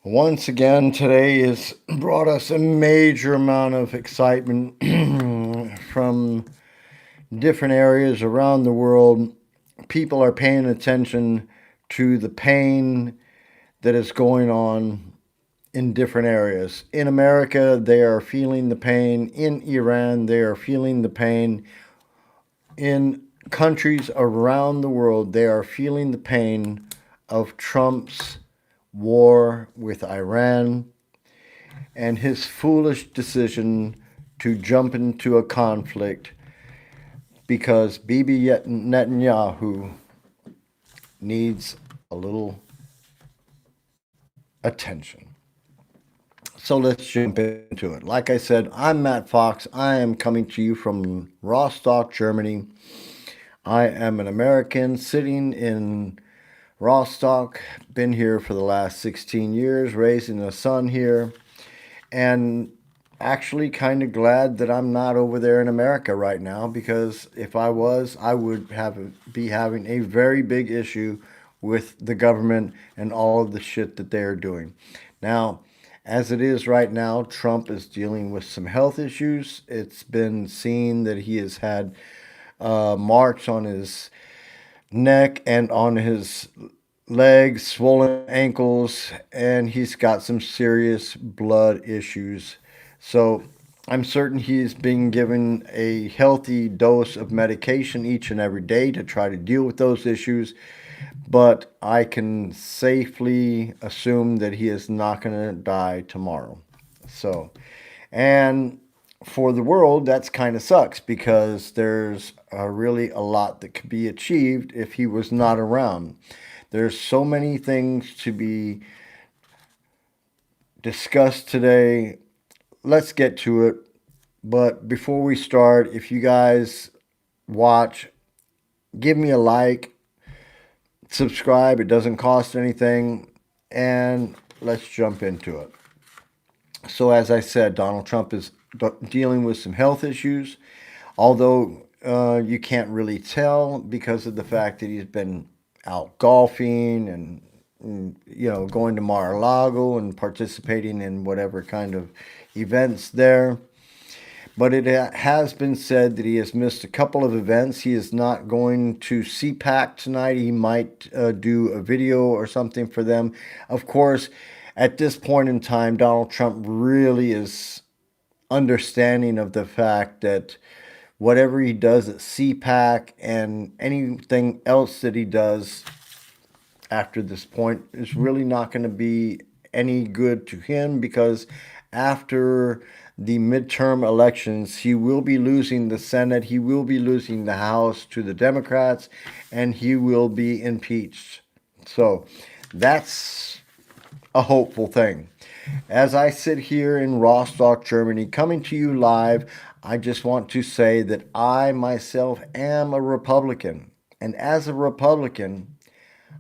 Once again, today has brought us a major amount of excitement from different areas around the world. People are paying attention to the pain that is going on in different areas. In America, they are feeling the pain. In Iran, they are feeling the pain. In countries around the world, they are feeling the pain of Trump's war with Iran and his foolish decision to jump into a conflict because Bibi Netanyahu needs a little attention. So let's jump into it. Like I said, I'm Matt Fox. I am coming to you from Rostock, Germany. I am an American sitting in Rostock, been here for the last 16 years, raising a son here, and actually kind of glad that I'm not over there in America right now because if I was, I would be having a very big issue with the government and all of the shit that they are doing. Now, as it is right now, Trump is dealing with some health issues. It's been seen that he has had marks on his neck and on his legs, swollen ankles, and he's got some serious blood issues. So I'm certain he's being given a healthy dose of medication each and every day to try to deal with those issues. But I can safely assume that he is not going to die tomorrow. So, and for the world, that's kind of sucks because there's really a lot that could be achieved if he was not around. There's so many things to be discussed today. Let's get to it. But before we start, if you guys watch, give me a like, subscribe. It doesn't cost anything. And let's jump into it. So, as I said, Donald Trump is dealing with some health issues, although you can't really tell because of the fact that he's been out golfing and going to Mar-a-Lago and participating in whatever kind of events there. But it has been said that he has missed a couple of events. He is not going to CPAC tonight. He might do a video or something for them. Of course, at this point in time, Donald Trump really is understanding of the fact that whatever he does at CPAC and anything else that he does after this point is really not going to be any good to him because after the midterm elections, he will be losing the Senate, he will be losing the House to the Democrats, and he will be impeached. So that's a hopeful thing. As I sit here in Rostock, Germany, coming to you live, I just want to say that I myself am a Republican. And as a Republican,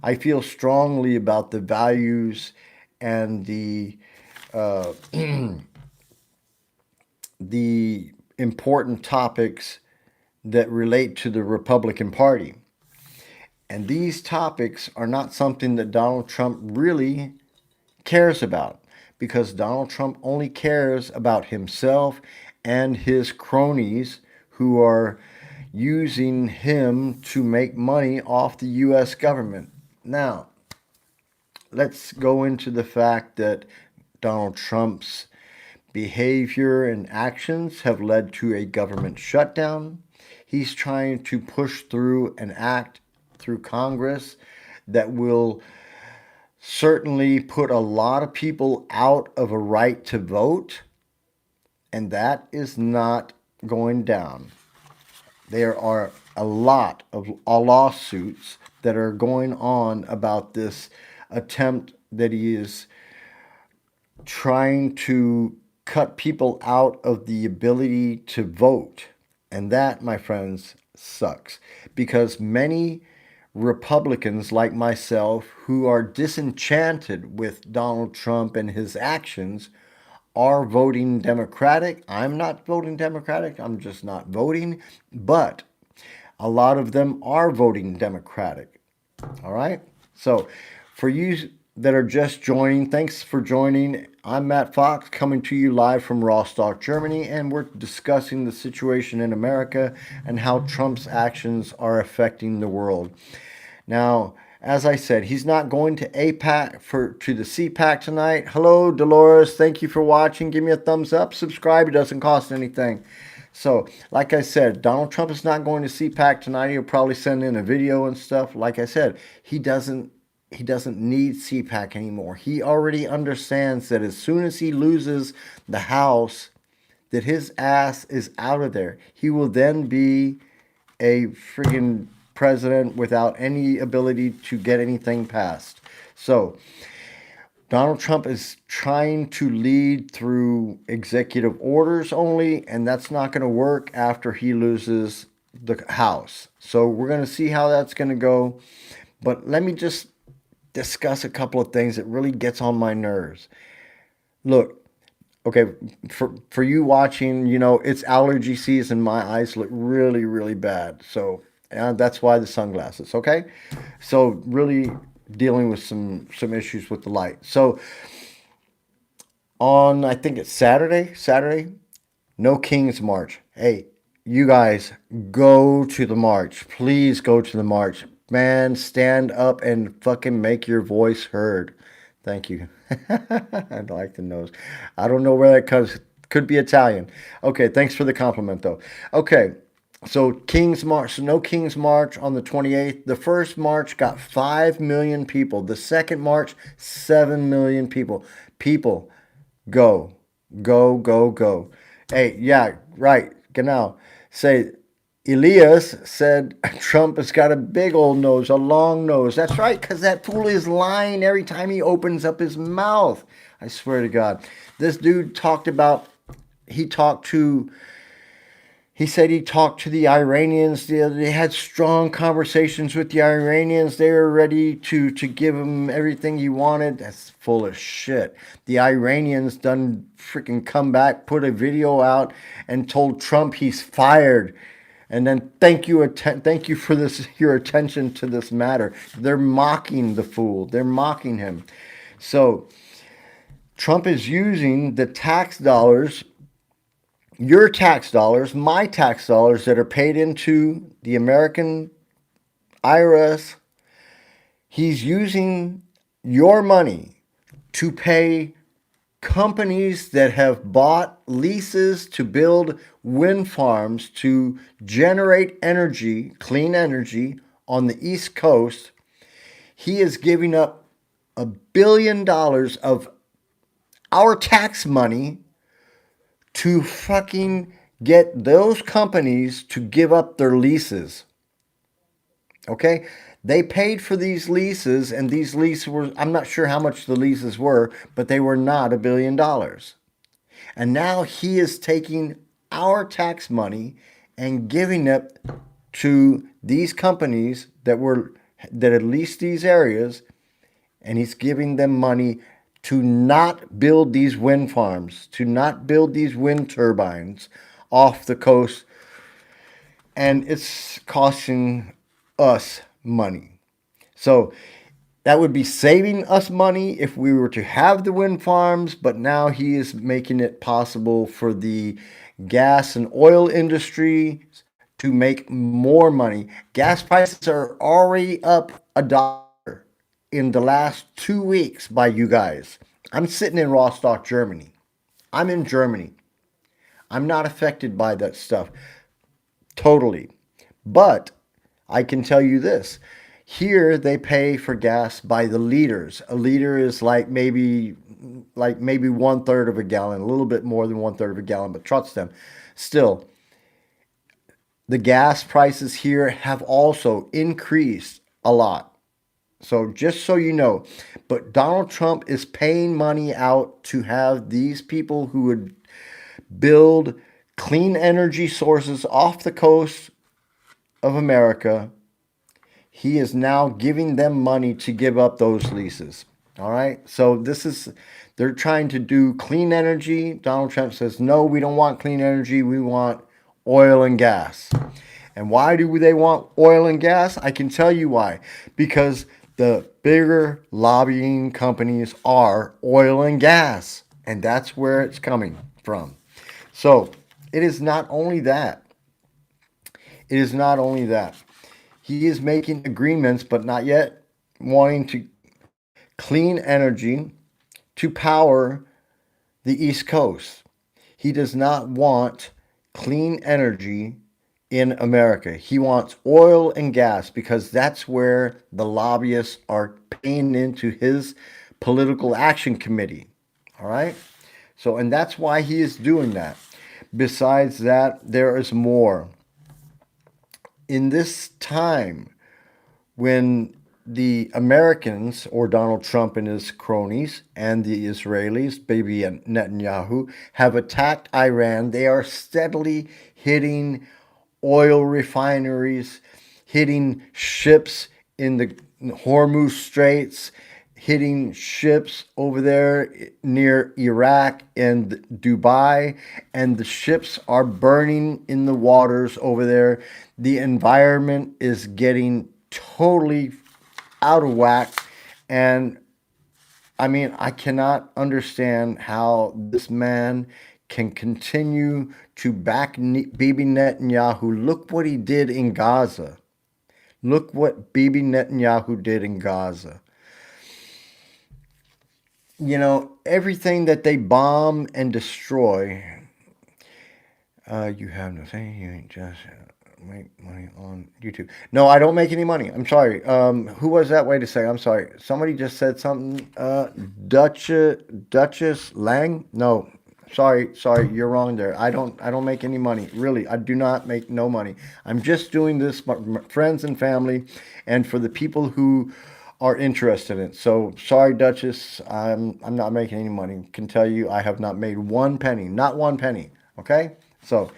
I feel strongly about the values and uh, the important topics that relate to the Republican Party. And these topics are not something that Donald Trump really cares about because Donald Trump only cares about himself and his cronies who are using him to make money off the U.S. government. Now, let's go into the fact that Donald Trump's behavior and actions have led to a government shutdown. He's trying to push through an act through Congress that will certainly put a lot of people out of a right to vote, and that is not going down. There are a lot of lawsuits that are going on about this attempt that he is trying to cut people out of the ability to vote. And that, my friends, sucks because many Republicans like myself who are disenchanted with Donald Trump and his actions are voting Democratic. I'm not voting Democratic, I'm just not voting, but a lot of them are voting Democratic. All right? So, for you that are just joining, thanks for joining. I'm Matt Fox coming to you live from Rostock, Germany, and we're discussing the situation in America and how Trump's actions are affecting the world. Now, as I said, he's not going to APAC to the CPAC tonight. Hello, Dolores. Thank you for watching. Give me a thumbs up. Subscribe. It doesn't cost anything. So, like I said, Donald Trump is not going to CPAC tonight. He'll probably send in a video and stuff. Like I said, he doesn't need CPAC anymore. He already understands that as soon as he loses the House, that his ass is out of there. He will then be a friggin' president without any ability to get anything passed. So, Donald Trump is trying to lead through executive orders only, and that's not going to work after he loses the House. So, we're going to see how that's going to go. But let me just discuss a couple of things that really gets on my nerves. Look, okay, for you watching, it's allergy season. My eyes look really, really bad. So that's why the sunglasses. Okay, so really dealing with some issues with the light. So on, I think it's Saturday, no King's March. Hey, you guys, go to the march. Please go to the march. Man, stand up and fucking make your voice heard. Thank you. I like the nose. I don't know where that comes. Could be Italian. Okay, thanks for the compliment though. Okay, so King's March. So no King's March on the 28th. The first march got 5 million people. The second march, 7 million people. People, go, go, go, go. Hey, yeah, right. Genau. Say, Elias said Trump has got a big old nose, a long nose. That's right, because that fool is lying every time he opens up his mouth. I swear to God. This dude he said he talked to the Iranians. They had strong conversations with the Iranians. They were ready to give him everything he wanted. That's full of shit. The Iranians done freaking come back, put a video out, and told Trump he's fired. And then thank you for your attention to this matter. They're mocking the fool. They're mocking him. So Trump is using the tax dollars, your tax dollars, my tax dollars that are paid into the American IRS. He's using your money to pay companies that have bought leases to build wind farms to generate energy, clean energy on the East Coast. He is giving up $1 billion of our tax money to fucking get those companies to give up their leases. Okay? They paid for these leases, and these leases were, I'm not sure how much the leases were, but they were not $1 billion. And now he is taking our tax money and giving it to these companies that had leased these areas, and he's giving them money to not build these wind farms, to not build these wind turbines off the coast. And it's costing us money. So that would be saving us money if we were to have the wind farms, but now he is making it possible for the gas and oil industry to make more money. Gas prices are already up $1 in the last 2 weeks by you guys. I'm sitting in Rostock, Germany. I'm in Germany. I'm not affected by that stuff totally. But I can tell you this. Here they pay for gas by the liters. A liter is like maybe 1/3 of a gallon, a little bit more than 1/3 of a gallon, but trust them. Still, the gas prices here have also increased a lot. So just so you know, but Donald Trump is paying money out to have these people who would build clean energy sources off the coast of America. He is now giving them money to give up those leases. All right. So they're trying to do clean energy. Donald Trump says, no, we don't want clean energy. We want oil and gas. And why do they want oil and gas? I can tell you why. Because the bigger lobbying companies are oil and gas. And that's where it's coming from. So it is not only that. It is not only that. He is making agreements, but not yet wanting to clean energy to power the East Coast. He does not want clean energy in America. He wants oil and gas because that's where the lobbyists are paying into his political action committee. All right? So, and that's why he is doing that. Besides that, there is more. In this time, when the Americans, or Donald Trump and his cronies, and the Israelis, baby Netanyahu, have attacked Iran, they are steadily hitting oil refineries, hitting ships in the Hormuz Straits, hitting ships over there near Iraq and Dubai, and the ships are burning in the waters over there. The environment is getting totally out of whack. And I mean, I cannot understand how this man can continue to back Bibi Netanyahu. Look what he did in Gaza. Look what Bibi Netanyahu did in Gaza. You know, everything that they bomb and destroy, you have no say. You ain't just make money on YouTube. No, I don't make any money. I'm sorry. Who was that way to say? I'm sorry. Somebody just said something. Duchess Lang. No, sorry. You're wrong there. I don't make any money. Really, I do not make no money. I'm just doing this for my friends and family, and for the people who are interested in it. So sorry, Duchess. I'm not making any money. Can tell you, I have not made one penny. Not one penny. Okay. So.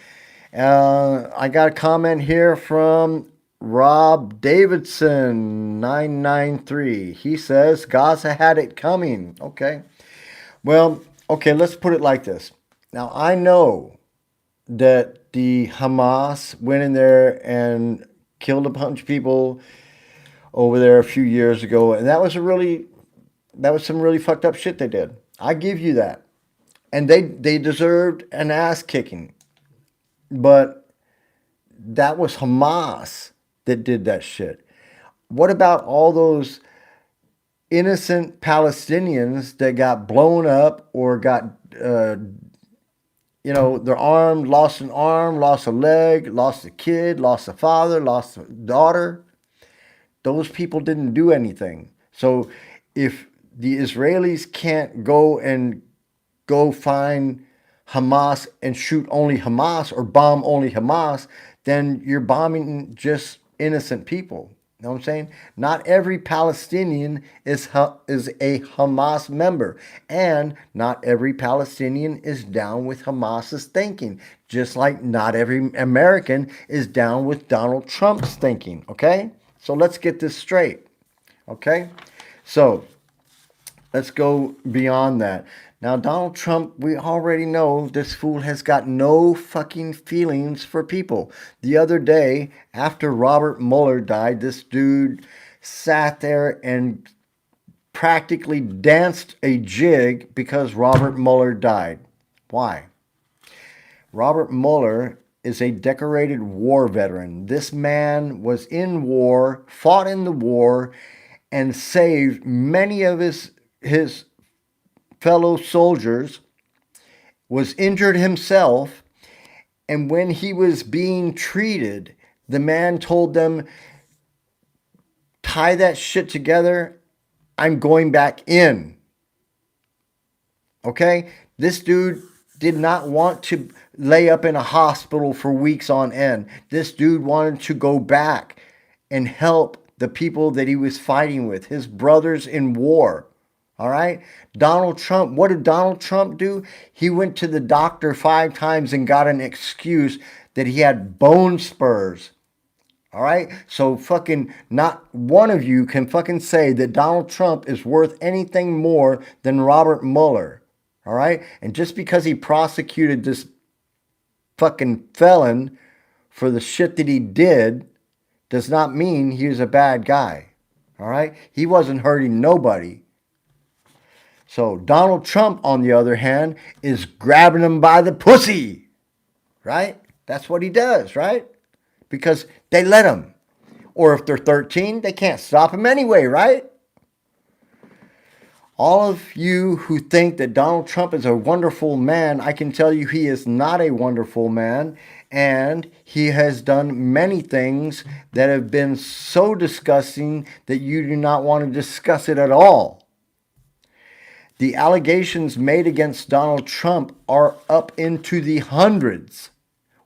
I got a comment here from Rob Davidson 993. He says Gaza had it coming. Okay. Well, okay, let's put it like this. Now, I know that the Hamas went in there and killed a bunch of people over there a few years ago, and that was some really fucked up shit they did. I give you that. And they deserved an ass kicking. But that was Hamas that did that shit. What about all those innocent Palestinians that got blown up or got, their lost an arm, lost a leg, lost a kid, lost a father, lost a daughter? Those people didn't do anything. So if the Israelis can't go find Hamas and shoot only Hamas or bomb only Hamas, then you're bombing just innocent people. You know what I'm saying? Not every Palestinian is a Hamas member, and not every Palestinian is down with Hamas's thinking, just like not every American is down with Donald Trump's thinking. Okay? So let's get this straight. Okay? So let's go beyond that. Now, Donald Trump, we already know this fool has got no fucking feelings for people. The other day, after Robert Mueller died, this dude sat there and practically danced a jig because Robert Mueller died. Why? Robert Mueller is a decorated war veteran. This man was in war, fought in the war, and saved many of his fellow soldiers, was injured himself, and when he was being treated, the man told them, tie that shit together, I'm going back in. Okay? This dude did not want to lay up in a hospital for weeks on end. This dude wanted to go back and help the people that he was fighting with, his brothers in war. All right? Donald Trump, what did Donald Trump do? He went to the doctor 5 times and got an excuse that he had bone spurs. All right? So fucking not one of you can fucking say that Donald Trump is worth anything more than Robert Mueller. All right? And just because he prosecuted this fucking felon for the shit that he did does not mean he was a bad guy. All right? He wasn't hurting nobody. So Donald Trump, on the other hand, is grabbing them by the pussy, right? That's what he does, right? Because they let him. Or if they're 13, they can't stop him anyway, right? All of you who think that Donald Trump is a wonderful man, I can tell you he is not a wonderful man. And he has done many things that have been so disgusting that you do not want to discuss it at all. The allegations made against Donald Trump are up into the hundreds,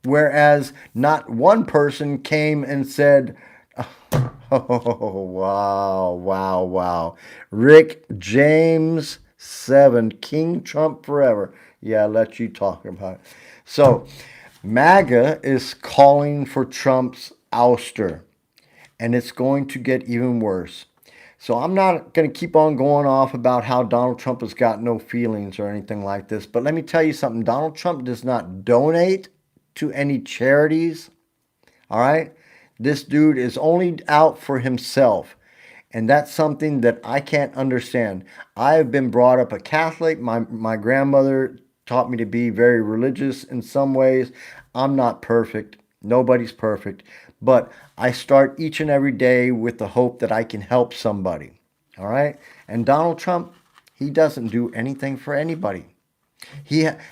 whereas not one person came and said, oh, wow, wow, wow. Rick James 7, King Trump forever. Yeah, I'll let you talk about it. So, MAGA is calling for Trump's ouster, and it's going to get even worse. So I'm not going to keep on going off about how Donald Trump has got no feelings or anything like this. But let me tell you something. Donald Trump does not donate to any charities. All right? This dude is only out for himself. And that's something that I can't understand. I have been brought up a Catholic. My grandmother taught me to be very religious in some ways. I'm not perfect. Nobody's perfect. But I start each and every day with the hope that I can help somebody. All right? And Donald Trump, he doesn't do anything for anybody.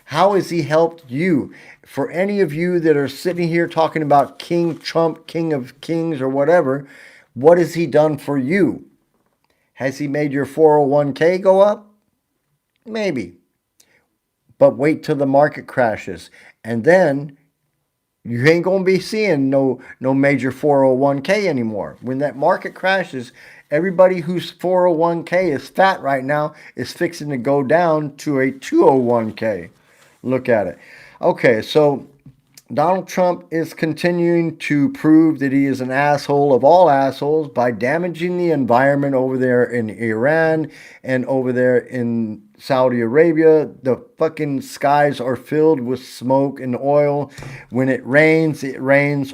How has he helped you? For any of you that are sitting here talking about King Trump, King of Kings, or whatever, what has he done for you? Has he made your 401k go up? Maybe. But wait till the market crashes. And then you ain't going to be seeing no major 401k anymore. When that market crashes, everybody whose 401k is fat right now is fixing to go down to a 201k. Look at it. Okay, so Donald Trump is continuing to prove that he is an asshole of all assholes by damaging the environment over there in Iran and over there in Saudi Arabia. The fucking skies are filled with smoke and oil. When it rains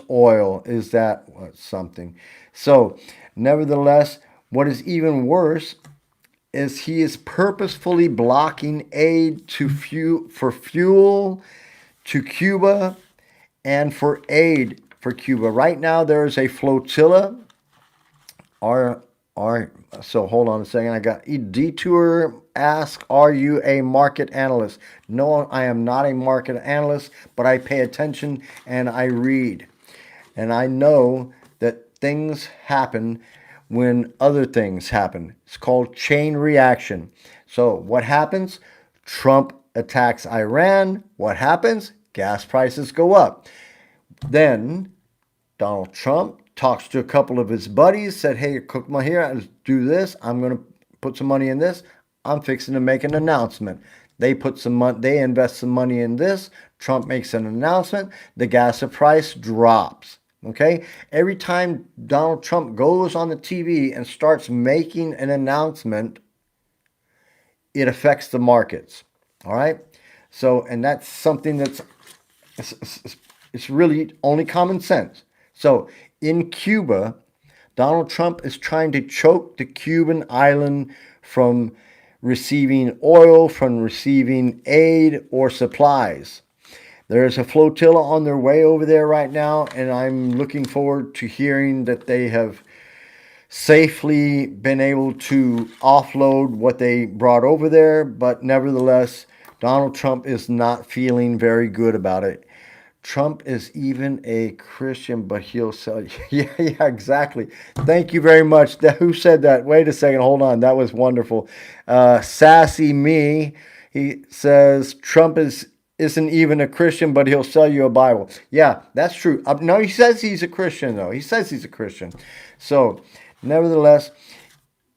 oil. Is that something? So, nevertheless, what is even worse is he is purposefully blocking aid to for fuel to Cuba and for aid for Cuba. Right now, there is a flotilla. So hold on a second. I got Detour ask, are you a market analyst? No, I am not a market analyst, but I pay attention and I read. And I know that things happen when other things happen. It's called chain reaction. So what happens? Trump attacks Iran. What happens? Gas prices go up. Then Donald Trump talks to a couple of his buddies, said, hey, cook my here, let's do this. I'm going to put some money in this. I'm fixing to make an announcement. They put some money, they invest some money in this. Trump makes an announcement. The gas price drops. Okay? Every time Donald Trump goes on the TV and starts making an announcement, it affects the markets. All right? So, and that's something that's it's really only common sense. So in Cuba, Donald Trump is trying to choke the Cuban island from receiving oil, from receiving aid or supplies. There's a flotilla on their way over there right now, and I'm looking forward to hearing that they have safely been able to offload what they brought over there. But nevertheless, Donald Trump is not feeling very good about it. Trump is even a Christian, but he'll sell you. Yeah, exactly. Thank you very much. Who said that? Wait a second. Hold on. That was wonderful. Sassy Me, he says Trump isn't even a Christian, but he'll sell you a Bible. Yeah, that's true. No, he says he's a Christian, though. He says he's a Christian. So, nevertheless,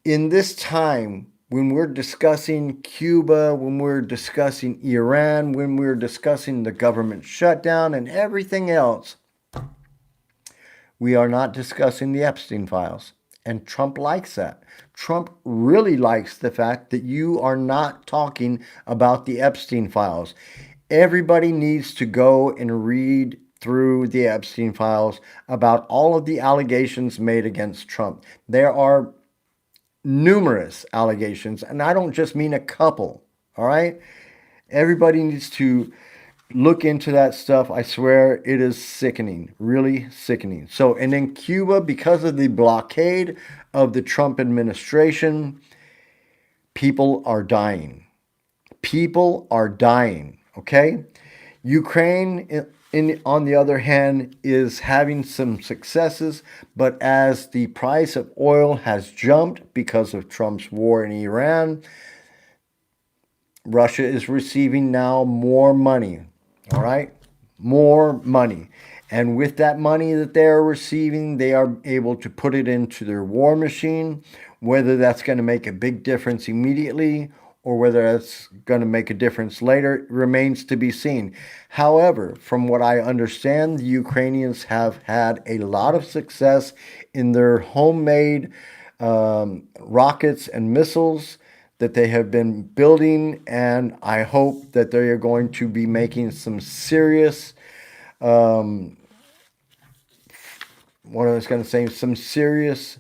in this time, when we're discussing Cuba, when we're discussing Iran, when we're discussing the government shutdown and everything else, we are not discussing the Epstein files. And Trump likes that. Trump really likes the fact that you are not talking about the Epstein files. Everybody needs to go and read through the Epstein files about all of the allegations made against Trump. There are numerous allegations, and I don't just mean a couple. All right, everybody needs to look into that stuff. I swear it is sickening, really sickening. So, and in Cuba, because of the blockade of the Trump administration, people are dying. People are dying, okay? Ukraine, on the other hand, is having some successes, but as the price of oil has jumped because of Trump's war in Iran, Russia is receiving now more money, all right? More money. And with that money that they are receiving, they are able to put it into their war machine. Whether that's going to make a big difference immediately or whether that's going to make a difference later remains to be seen. However, from what I understand, the Ukrainians have had a lot of success in their homemade rockets and missiles that they have been building, and I hope that they are going to be making some serious, what I was going to say, some serious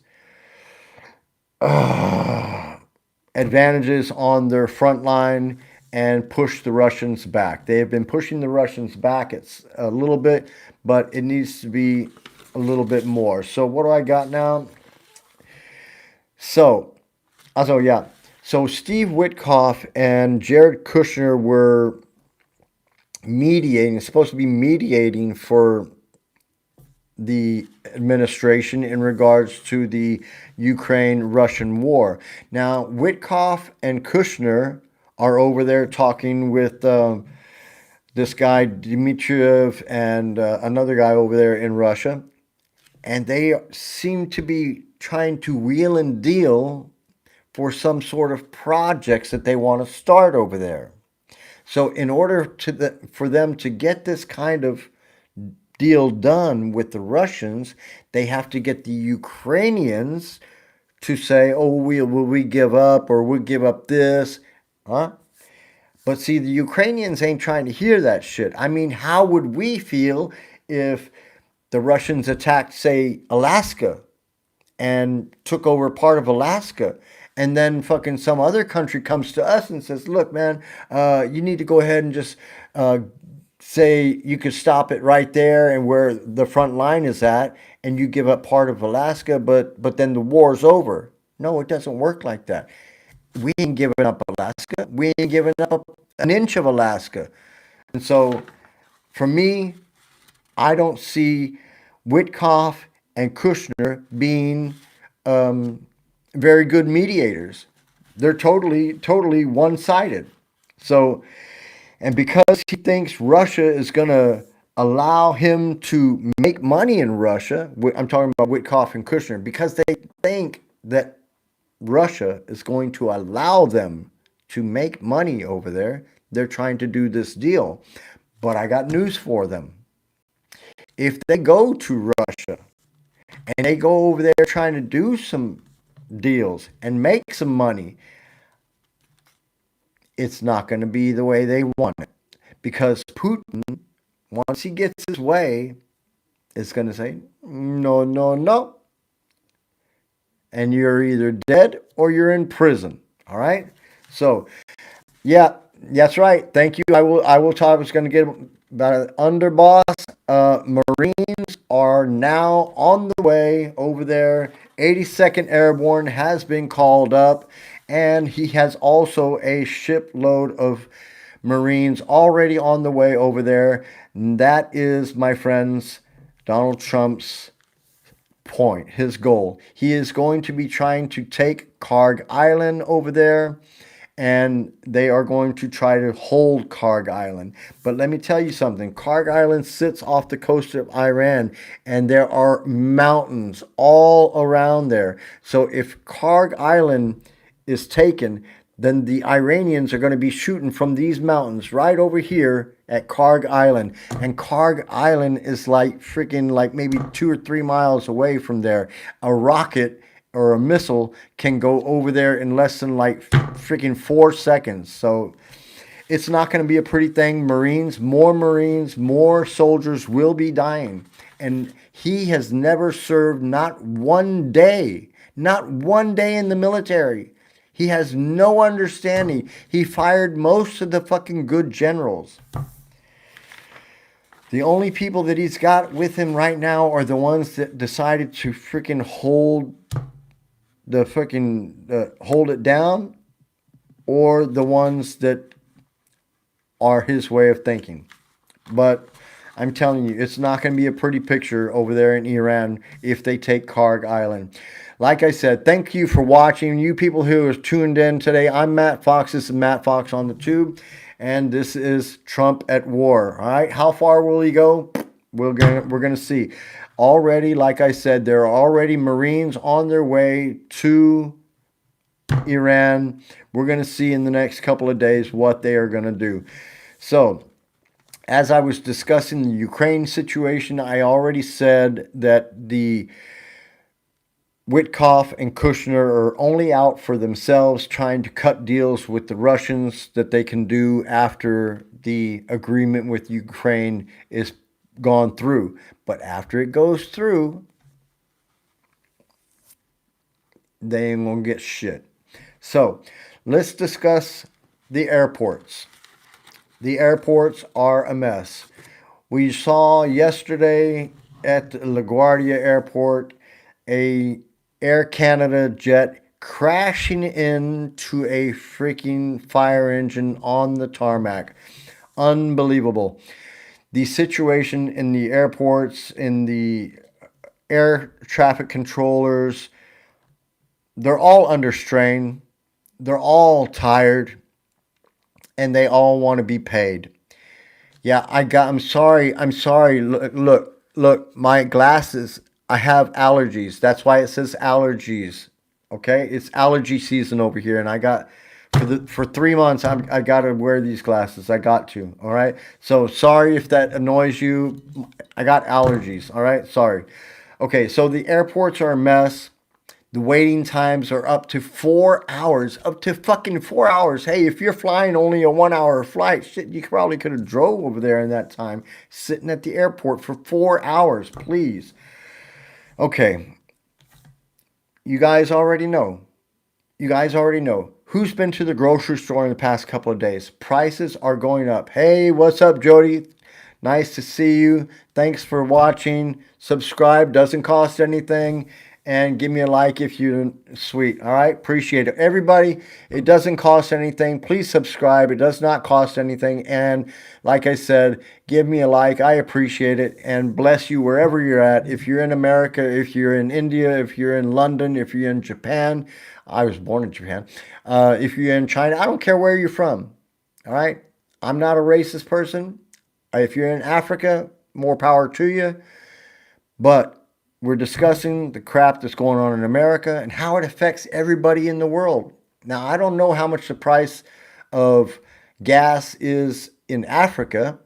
advantages on their front line and push the Russians back. They have been pushing the Russians back a little bit, but it needs to be a little bit more. So what do I got now? So, also, yeah. So Steve Witkoff and Jared Kushner were supposed to be mediating for the administration in regards to the Ukraine-Russian war. Now, Witkoff and Kushner are over there talking with this guy Dmitriev and another guy over there in Russia, and they seem to be trying to wheel and deal for some sort of projects that they want to start over there. So in order for them to get this kind of deal done with the Russians, they have to get the Ukrainians to say, oh, will we give up, or we'll give up this, huh? But see, the Ukrainians ain't trying to hear that shit. I mean, how would we feel if the Russians attacked, say, Alaska and took over part of Alaska, and then fucking some other country comes to us and says, look, man, you need to go ahead and just say you could stop it right there and where the front line is at, and you give up part of Alaska, but then the war's over. No, it doesn't work like that. We ain't giving up Alaska. We ain't giving up an inch of Alaska. And so, for me, I don't see Witkoff and Kushner being very good mediators. They're totally one-sided. So, and because he thinks Russia is going to allow him to make money in Russia, I'm talking about Witkoff and Kushner, because they think that Russia is going to allow them to make money over there, they're trying to do this deal. But I got news for them. If they go to Russia and they go over there trying to do some deals and make some money, it's not going to be the way they want it. Because Putin, once he gets his way, is going to say, no, no, no. And you're either dead or you're in prison. All right? So, yeah, that's right. Thank you. I will talk. I was going to get about an underboss. Marines are now on the way over there. 82nd Airborne has been called up, and he has also a shipload of Marines already on the way over there. And that is, my friends, Donald Trump's point, his goal. He is going to be trying to take Karg Island over there, and they are going to try to hold Karg Island. But let me tell you something. Karg Island sits off the coast of Iran, and there are mountains all around there. So if Karg Island is taken, then the Iranians are going to be shooting from these mountains right over here at Karg Island. And Karg Island is like freaking like maybe 2 or 3 miles away from there. A rocket or a missile can go over there in less than like freaking 4 seconds. So it's not going to be a pretty thing. Marines, more soldiers will be dying. And he has never served not one day Not one day in the military. He has no understanding. He fired most of the fucking good generals. The only people that he's got with him right now are the ones that decided to freaking hold it down, or the ones that are his way of thinking. But I'm telling you, it's not going to be a pretty picture over there in Iran if they take Karg Island. Like I said, thank you for watching. You people who are tuned in today, I'm Matt Fox. This is Matt Fox on the tube. And this is Trump at war. All right. How far will he go? We're gonna see. Already, like I said, there are already Marines on their way to Iran. We're going to see in the next couple of days what they are going to do. So, as I was discussing the Ukraine situation, I already said that the Witkoff and Kushner are only out for themselves, trying to cut deals with the Russians that they can do after the agreement with Ukraine is gone through. But after it goes through, they ain't gonna get shit. So let's discuss the airports. The airports are a mess. We saw yesterday at LaGuardia Airport a Air Canada jet crashing into a freaking fire engine on the tarmac. Unbelievable. The situation in the airports, in the air traffic controllers, they're all under strain. They're all tired. And they all want to be paid. Yeah, I'm sorry. Look, my glasses, I have allergies. That's why it says allergies. Okay? It's allergy season over here. And I got, for 3 months, I got to wear these glasses. I got to. All right? So sorry if that annoys you. I got allergies. All right? Sorry. Okay, so the airports are a mess. The waiting times are up to 4 hours. Up to fucking 4 hours. Hey, if you're flying only a 1 hour flight, shit, you probably could have drove over there in that time, sitting at the airport for 4 hours, please. Okay. You guys already know. Who's been to the grocery store in the past couple of days? Prices are going up. Hey, what's up, Jody? Nice to see you. Thanks for watching. Subscribe. Doesn't cost anything. And give me a like if you're sweet. All right? Appreciate it. Everybody, it doesn't cost anything. Please subscribe. It does not cost anything. And like I said, give me a like. I appreciate it. And bless you wherever you're at. If you're in America, if you're in India, if you're in London, if you're in Japan. I was born in Japan. If you're in China, I don't care where you're from. All right? I'm not a racist person. If you're in Africa, more power to you. But we're discussing the crap that's going on in America and how it affects everybody in the world. Now, I don't know how much the price of gas is in Africa,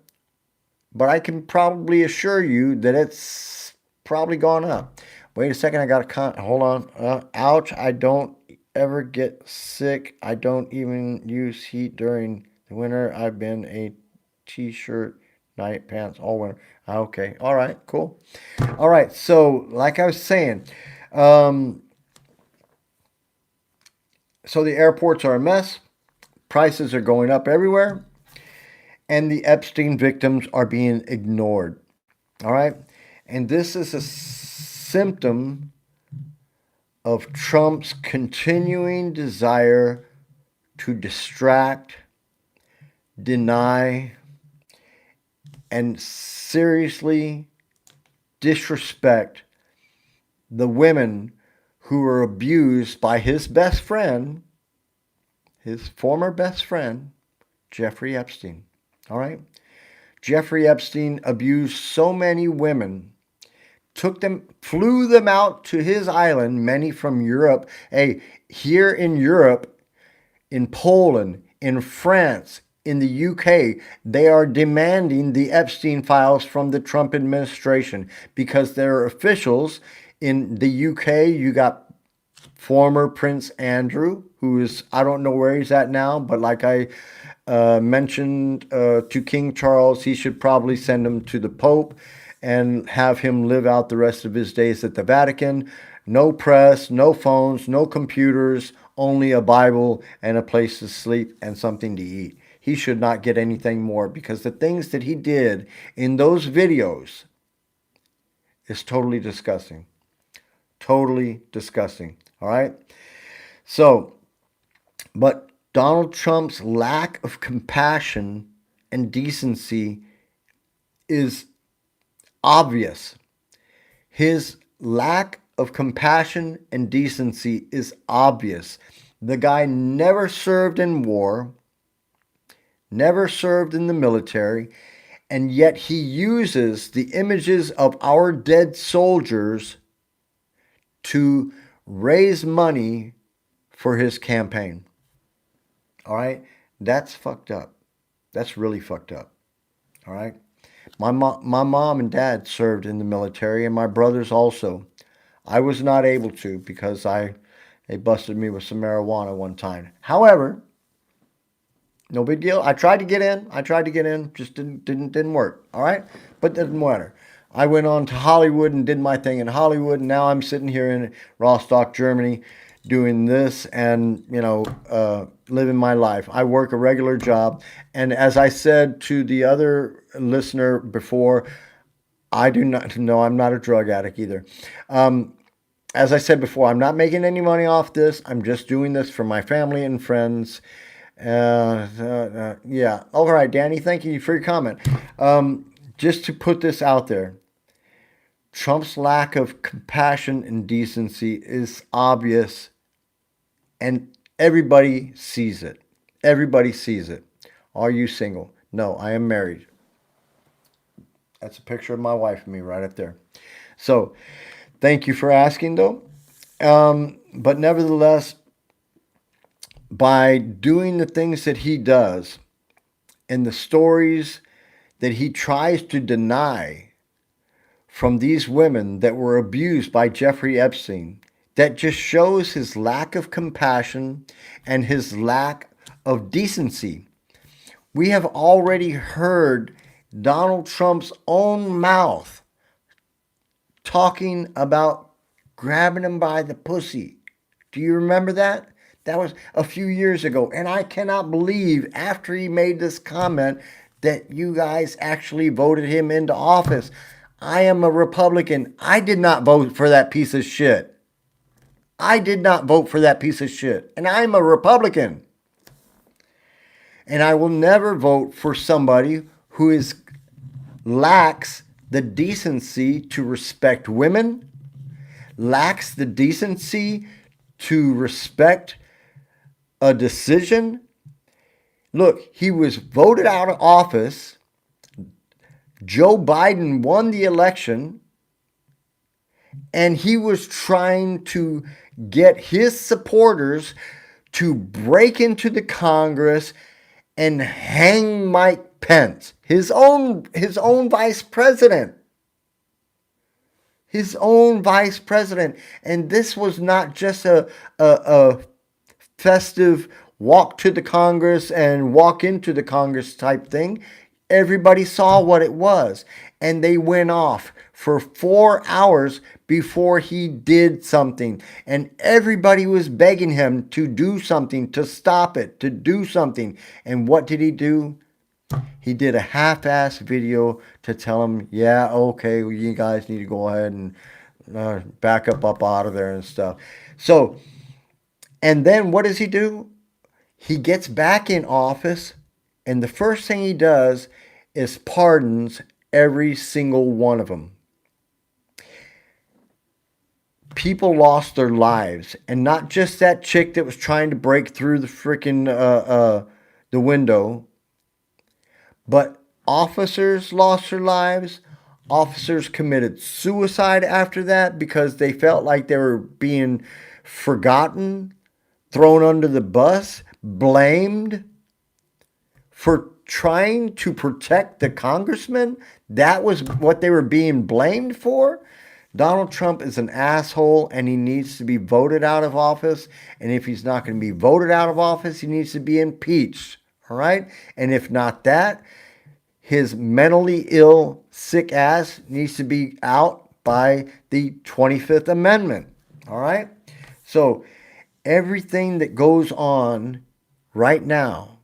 but I can probably assure you that it's probably gone up. Wait a second, I got to hold on. Ouch, I don't ever get sick. I don't even use heat during the winter. I've been a t-shirt, night pants all winter. Okay. All right. Cool. All right. So, like I was saying, so the airports are a mess. Prices are going up everywhere. And the Epstein victims are being ignored. All right. And this is a symptom of Trump's continuing desire to distract, deny, and seriously disrespect the women who were abused by his best friend, his former best friend, Jeffrey Epstein. All right? Jeffrey Epstein abused so many women, flew them out to his island, many from Europe. Hey, here in Europe, in Poland, in France, in the UK, they are demanding the Epstein files from the Trump administration because there are officials in the UK. You got former Prince Andrew, who is, I don't know where he's at now, but like I mentioned to King Charles, he should probably send him to the Pope and have him live out the rest of his days at the Vatican. No press, no phones, no computers, only a Bible and a place to sleep and something to eat. He should not get anything more because the things that he did in those videos is totally disgusting. Totally disgusting. All right? So, but Donald Trump's lack of compassion and decency is obvious. His lack of compassion and decency is obvious. The guy never served in war, never served in the military, and yet he uses the images of our dead soldiers to raise money for his campaign. All right? That's fucked up. That's really fucked up. All right? My mom and dad served in the military, and my brothers also. I was not able to because they busted me with some marijuana one time. However, no big deal. I tried to get in. Just didn't work. All right, but it didn't matter. I went on to Hollywood and did my thing in Hollywood, and now I'm sitting here in Rostock, Germany, doing this and living my life. I work a regular job, and as I said to the other listener before, I do not know. I'm not a drug addict either. As I said before, I'm not making any money off this. I'm just doing this for my family and friends. Yeah. All right, Danny. Thank you for your comment. Just to put this out there, Trump's lack of compassion and decency is obvious, and everybody sees it. Everybody sees it. Are you single? No, I am married. That's a picture of my wife and me right up there. So, thank you for asking, though. But nevertheless, by doing the things that he does and the stories that he tries to deny from these women that were abused by Jeffrey Epstein, that just shows his lack of compassion and his lack of decency. We have already heard Donald Trump's own mouth talking about grabbing him by the pussy. Do you remember that? That was a few years ago. And I cannot believe after he made this comment that you guys actually voted him into office. I am a Republican. I did not vote for that piece of shit. I did not vote for that piece of shit. And I'm a Republican. And I will never vote for somebody who lacks the decency to respect women, lacks the decency to respect a decision. Look, he was voted out of office. Joe Biden won the election, and he was trying to get his supporters to break into the Congress and hang Mike Pence, his own vice president. His own vice president. And this was not just a festive walk to the Congress and walk into the Congress type thing. Everybody saw what it was. And they went off for 4 hours before he did something. And everybody was begging him to do something, to stop it, to do something. And what did he do? He did a half-ass video to tell him, yeah, okay, well, you guys need to go ahead and back up out of there and stuff. So, and then what does he do? He gets back in office, and the first thing he does is pardons every single one of them. People lost their lives, and not just that chick that was trying to break through the freaking the window, but officers lost their lives. Officers committed suicide after that because they felt like they were being forgotten, thrown under the bus, blamed for trying to protect the congressman. That was what they were being blamed for. Donald Trump is an asshole, and he needs to be voted out of office. And if he's not going to be voted out of office, he needs to be impeached. All right? And if not that, his mentally ill, sick ass needs to be out by the 25th Amendment. All right? So everything that goes on right now,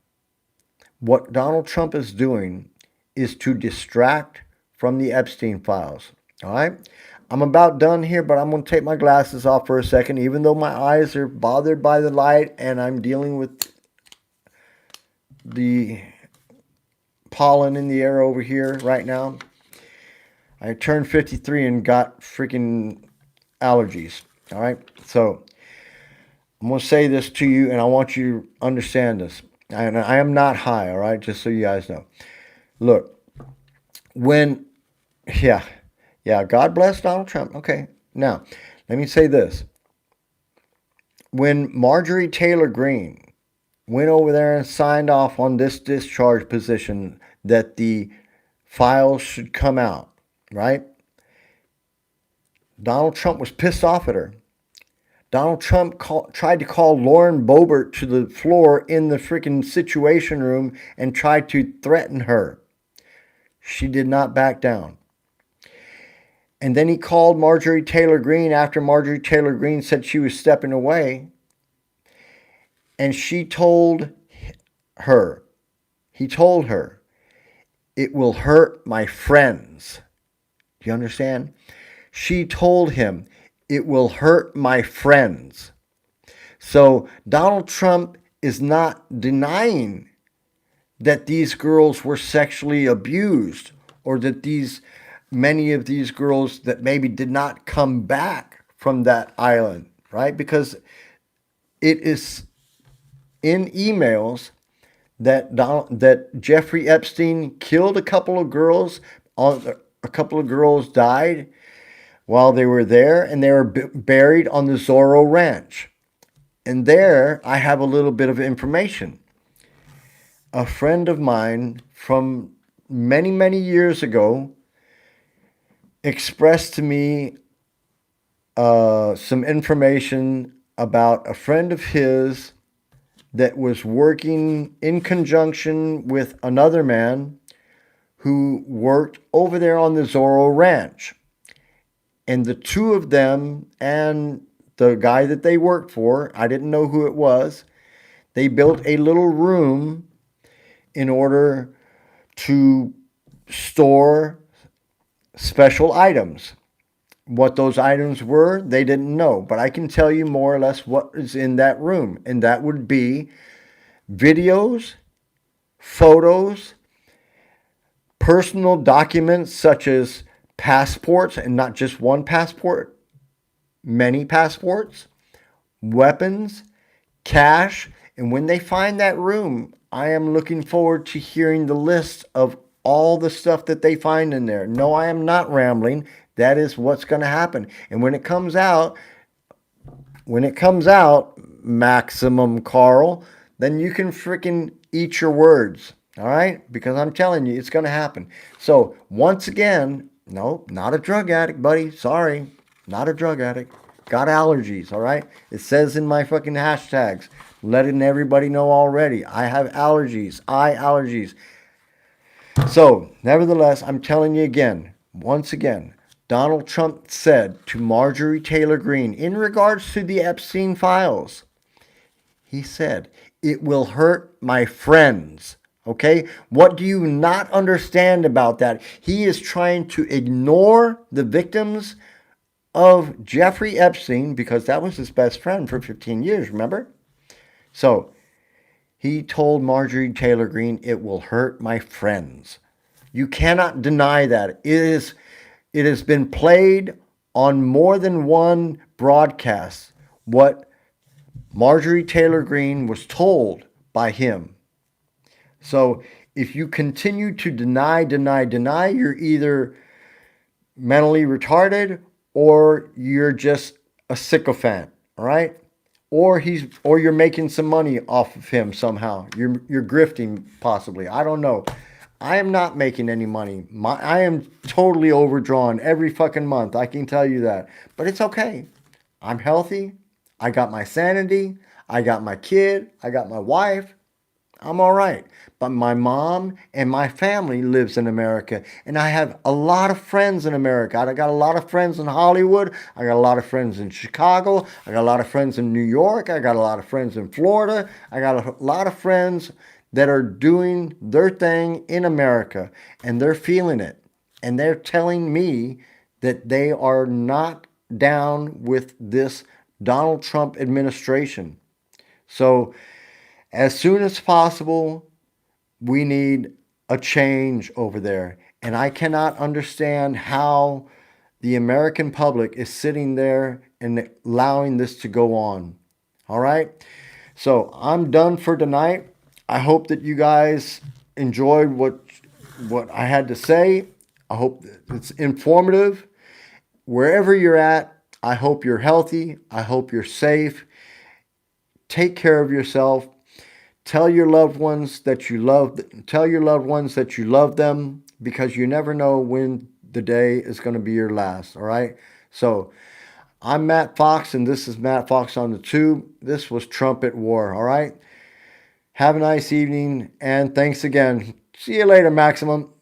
what Donald Trump is doing is to distract from the Epstein files. All right? I'm about done here, but I'm going to take my glasses off for a second, even though my eyes are bothered by the light and I'm dealing with the pollen in the air over here right now. I turned 53 and got freaking allergies. All right? So I'm going to say this to you, and I want you to understand this. I am not high, all right? Just so you guys know. Look, when, yeah, yeah, God bless Donald Trump. Okay. Now, let me say this. When Marjorie Taylor Greene went over there and signed off on this discharge position that the files should come out, right? Donald Trump was pissed off at her. Donald Trump tried to call Lauren Boebert to the floor in the freaking Situation Room and tried to threaten her. She did not back down. And then he called Marjorie Taylor Greene after Marjorie Taylor Greene said she was stepping away. And he told her, it will hurt my friends. Do you understand? She told him, it will hurt my friends. So Donald Trump is not denying that these girls were sexually abused, or that many of these girls that maybe did not come back from that island, right? Because it is in emails that Jeffrey Epstein killed a couple of girls. A couple of girls died while they were there, and they were buried on the Zorro Ranch. And there I have a little bit of information. A friend of mine from many, many years ago expressed to me some information about a friend of his that was working in conjunction with another man who worked over there on the Zorro Ranch. And the two of them and the guy that they worked for, I didn't know who it was, they built a little room in order to store special items. What those items were, they didn't know. But I can tell you more or less what is in that room. And that would be videos, photos, personal documents such as passports, and not just one passport, many passports, weapons, cash. And when they find that room, I am looking forward to hearing the list of all the stuff that they find in there. No, I am not rambling. That is what's going to happen. And when it comes out, Maximum Carl, then you can freaking eat your words. All right? Because I'm telling you, it's going to happen. So once again, no, not a drug addict, buddy. Sorry. Not a drug addict. Got allergies, all right? It says in my fucking hashtags, letting everybody know already. I have allergies. Eye allergies. So, nevertheless, I'm telling you again, once again, Donald Trump said to Marjorie Taylor Greene in regards to the Epstein files, he said, it will hurt my friends. Okay? What do you not understand about that? He is trying to ignore the victims of Jeffrey Epstein because that was his best friend for 15 years, remember? So, he told Marjorie Taylor Greene, it will hurt my friends. You cannot deny that. It has been played on more than one broadcast what Marjorie Taylor Greene was told by him. So if you continue to deny, you're either mentally retarded or you're just a sycophant, all right? Or you're making some money off of him somehow. You're grifting possibly. I don't know. I am not making any money. I am totally overdrawn every fucking month. I can tell you that. But it's okay. I'm healthy. I got my sanity. I got my kid. I got my wife. I'm all right. But my mom and my family lives in America, and I have a lot of friends in America. I got a lot of friends in Hollywood. I got a lot of friends in Chicago. I got a lot of friends in New York. I got a lot of friends in Florida. I got a lot of friends that are doing their thing in America, and they're feeling it. And they're telling me that they are not down with this Donald Trump administration. So, as soon as possible, we need a change over there. And I cannot understand how the American public is sitting there and allowing this to go on. All right? So I'm done for tonight. I hope that you guys enjoyed what I had to say. I hope it's informative. Wherever you're at, I hope you're healthy. I hope you're safe. Take care of yourself. Tell your loved ones that you love. Tell your loved ones that you love them, because you never know when the day is going to be your last. All right. So I'm Matt Fox, and this is Matt Fox on the Tube. This was Trumpet War. All right. Have a nice evening, and thanks again. See you later, Maximum.